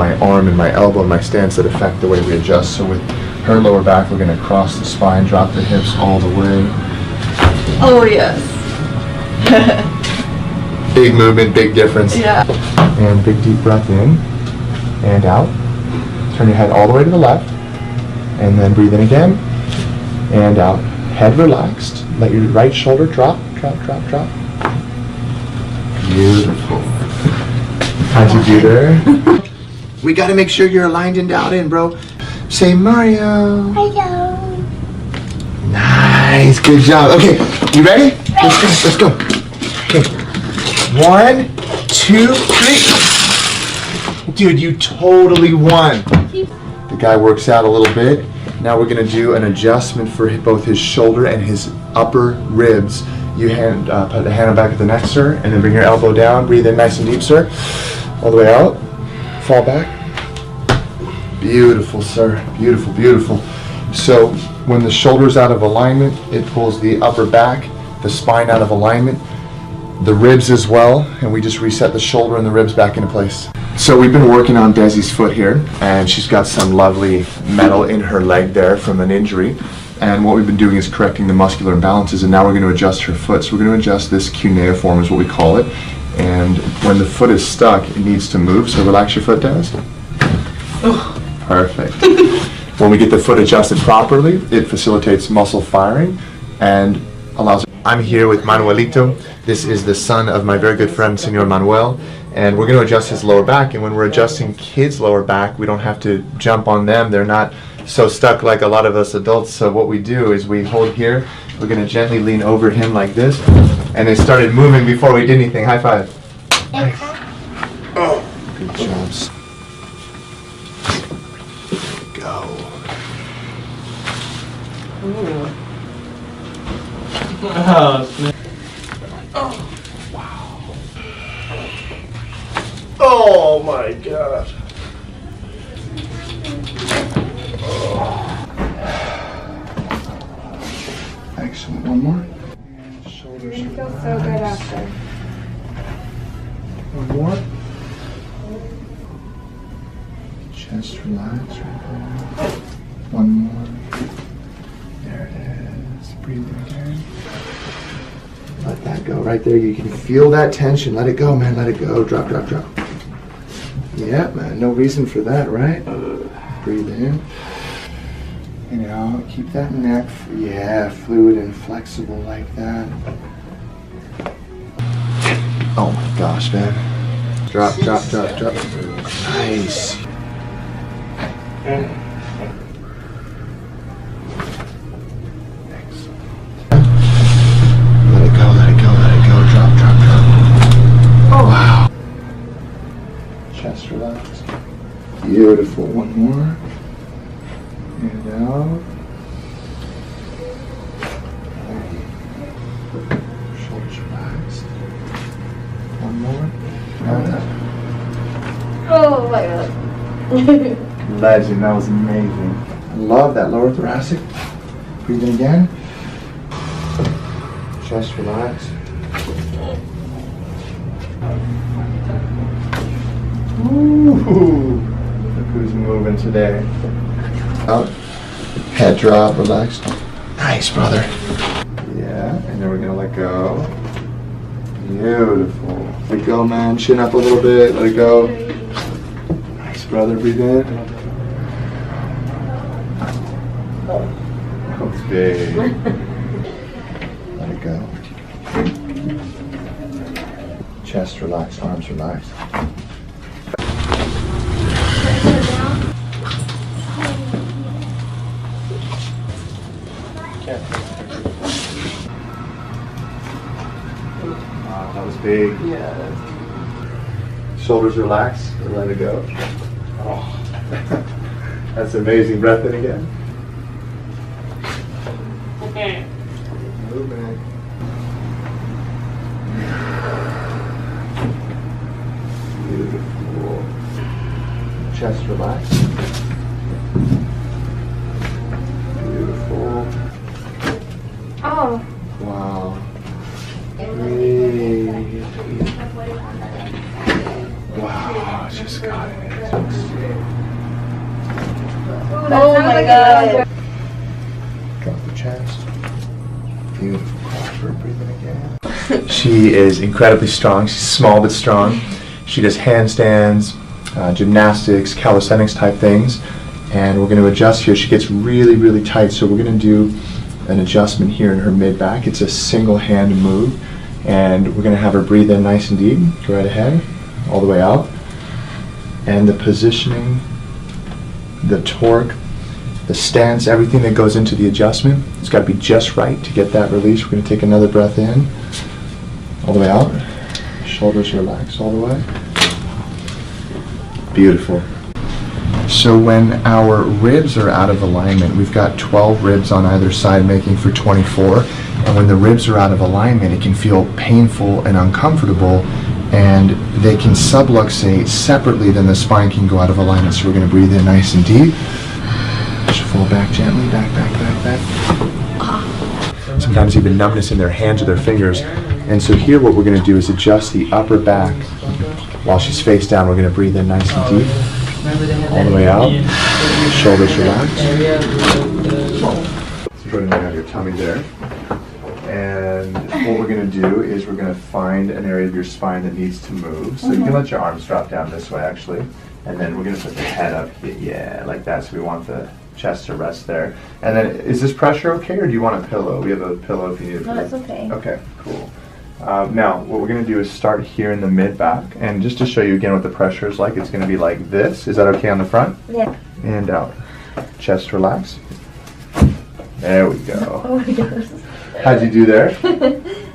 my arm and my elbow and my stance that affect the way we adjust. So with her lower back, we're going to cross the spine, drop the hips all the way. Oh, yes. Big movement, big difference. Yeah. And big deep breath in and out. Turn your head all the way to the left. And then breathe in again and out. Head relaxed. Let your right shoulder drop, drop, drop, drop. Beautiful. How'd you do there? We got to make sure you're aligned and dialed in, bro. Say Mario. Hello. Nice, good job. Okay, you ready? Let's go. Okay. 1, 2, 3. Dude, you totally won. The guy works out a little bit. Now we're gonna do an adjustment for both his shoulder and his upper ribs. You put the hand on the back of the neck, sir, and then bring your elbow down. Breathe in nice and deep, sir. All the way out. Fall back. Beautiful, sir. Beautiful, beautiful. So when the shoulder's out of alignment, it pulls the upper back, the spine out of alignment, the ribs as well, and we just reset the shoulder and the ribs back into place. So we've been working on Desi's foot here, and she's got some lovely metal in her leg there from an injury. And what we've been doing is correcting the muscular imbalances, and now we're going to adjust her foot. So we're going to adjust this cuneiform is what we call it. And when the foot is stuck, it needs to move. So relax your foot, Des. Perfect. When we get the foot adjusted properly, it facilitates muscle firing and allows. I'm here with Manuelito. This is the son of my very good friend, Senor Manuel. And we're going to adjust his lower back. And when we're adjusting kids' lower back, we don't have to jump on them. They're not so stuck like a lot of us adults. So what we do is we hold here. We're going to gently lean over him like this. And they started moving before we did anything. High five. Nice. Oh, good jobs. Go. Ooh. Oh, wow. Oh my God. Excellent. One more. And shoulders. You feel so good after. One more. Chest relax right there. One more. There it is. Breathe in again. Let that go right there. You can feel that tension. Let it go, man. Let it go. Drop, drop, drop. Yeah, man. No reason for that, right? Breathe in. And out. Keep that neck, fluid and flexible like that. Oh my gosh, man. Drop, drop, drop, drop. Nice. Let it go, let it go, let it go. Drop, drop, drop. Oh, wow. Chest relax. Beautiful. One more. And out. Shoulders relaxed. One more. And out. Oh my God. Legend, that was amazing. I love that lower thoracic. Breathe in again. Chest relax. Ooh, look who's moving today. Out. Head drop, relax. Nice, brother. Yeah, and then we're gonna let go. Beautiful. Let it go, man. Chin up a little bit. Let it go. Nice, brother. Breathe in. That was big. Let it go. Chest relax, arms relax. Wow, that was big. Yeah. Shoulders relax, and let it go. Oh, that's amazing. Breath in again. Okay. Movement. Beautiful. Chest relax. Beautiful. Oh. Wow. Breathe. Wow, just got it. Oh my god. Drop the chest. Beautiful. Crossword breathing again. She is incredibly strong. She's small but strong. She does handstands, gymnastics, calisthenics type things. And we're going to adjust here. She gets really, really tight. So we're going to do an adjustment here in her mid-back. It's a single hand move. And we're going to have her breathe in nice and deep. Go right ahead. All the way out. And the positioning, the torque, the stance, everything that goes into the adjustment, it's got to be just right to get that release. We're going to take another breath in, all the way out. Shoulders relax all the way. Beautiful. So when our ribs are out of alignment, we've got 12 ribs on either side making for 24. And when the ribs are out of alignment, it can feel painful and uncomfortable, and they can subluxate separately, then the spine can go out of alignment. So we're going to breathe in nice and deep. Just fall back gently, back, back, back, back. Sometimes even numbness in their hands or their fingers. And so here what we're going to do is adjust the upper back. While she's face down, we're going to breathe in nice and deep. All the way out. Shoulders relax. So go ahead and have your tummy there. And what we're going to do is we're going to find an area of your spine that needs to move. So you can let your arms drop down this way actually. And then we're going to put the head up here. Yeah, like that. So we want the chest to rest there. And then is this pressure okay, or do you want a pillow? We have a pillow if you need it. No, it's okay. Okay, cool. Now, what we're going to do is start here in the mid-back. And just to show you again what the pressure is like, it's going to be like this. Is that okay on the front? Yeah. And out. Chest relax. There we go. Oh my gosh. How'd you do there?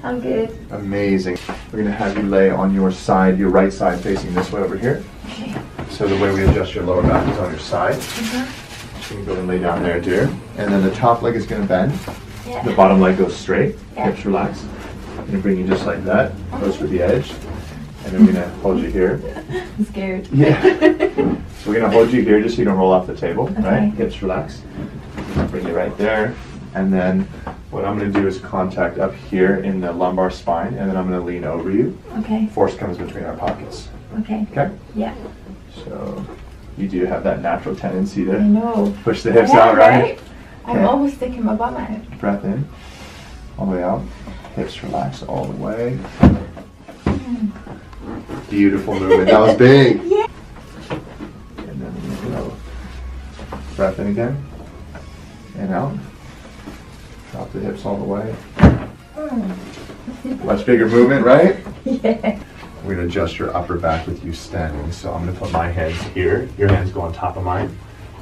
I'm good. Amazing. We're going to have you lay on your side, your right side facing this way over here. Okay. So the way we adjust your lower back is on your side. So you can go and lay down there, dear. And then the top leg is going to bend. Yeah. The bottom leg goes straight. Yeah. Hips relax. I'm going to bring you just like that, close to the edge. And then we're going to hold you here. I'm scared. Yeah. So we're going to hold you here just so you don't roll off the table, Okay. right? Hips relax. Bring you right there. And then what I'm going to do is contact up here in the lumbar spine, and then I'm going to lean over you. Okay. Force comes between our pockets. Okay. Okay? Yeah. So you do have that natural tendency I to know. push the hips I out, am, right? I'm Okay. almost sticking my bum out. Breath in, all the way out. Hips relax all the way. Beautiful movement. That was big. Yeah. And then you know, breath in again, and out. Drop the hips all the way. Much bigger movement, right? Yeah. We're going to adjust your upper back with you standing. So I'm going to put my hands here. Your hands go on top of mine,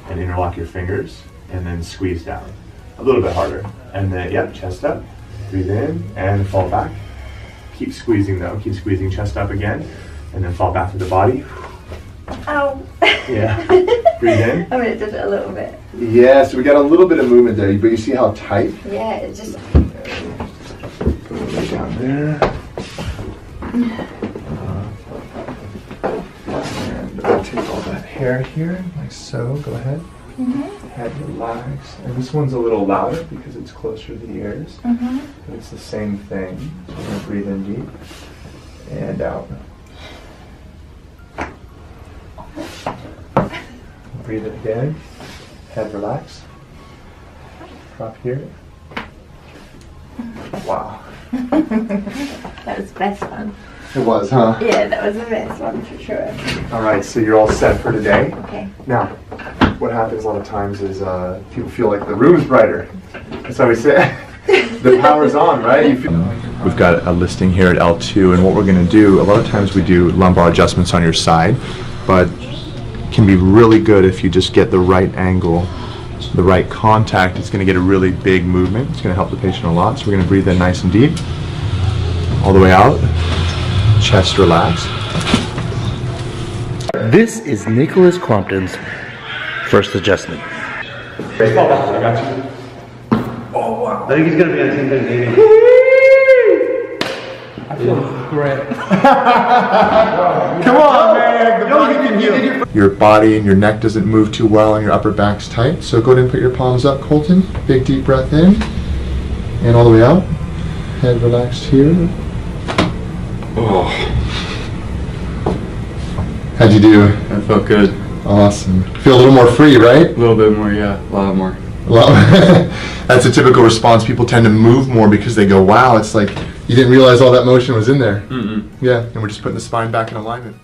and interlock your fingers, and then squeeze down. A little bit harder. And then, yep, chest up. Breathe in, and fall back. Keep squeezing though. Keep squeezing chest up again, and then fall back to the body. Ow. Yeah. Breathe in. I mean, it did it a little bit. Yeah, so we got a little bit of movement there, but you see how tight? Yeah, it just... Go right down there. And I'll take all that hair here, like so. Go ahead. Head relax. And this one's a little louder because it's closer to the ears. But it's the same thing. So we're going to breathe in deep and out. Breathe in again. Head relax. Drop here. Wow. That was the best one. It was, huh? Yeah, that was the best one for sure. All right, so you're all set for today. Okay. Now, what happens a lot of times is people feel like the room is brighter. That's why we say the power's on, right? You feel We've got a listing here at L2, and what we're going to do, a lot of times we do lumbar adjustments on your side, but it can be really good if you just get the right angle, the right contact. It's going to get a really big movement. It's going to help the patient a lot. So we're going to breathe in nice and deep, all the way out, chest relaxed. This is Nicholas Crompton's first adjustment. I got you. I think he's gonna be on team maybe. I feel great. Come on, man. The body can heal. Your body and your neck doesn't move too well and your upper back's tight. So go ahead and put your palms up, Colton. Big deep breath in. And all the way out. Head relaxed here. Oh. How'd you do? That felt good. Awesome. Feel a little more free, right? A little bit more, yeah. A lot more. Well, that's a typical response. People tend to move more because they go, wow, it's like you didn't realize all that motion was in there. Mm-mm. Yeah, and we're just putting the spine back in alignment.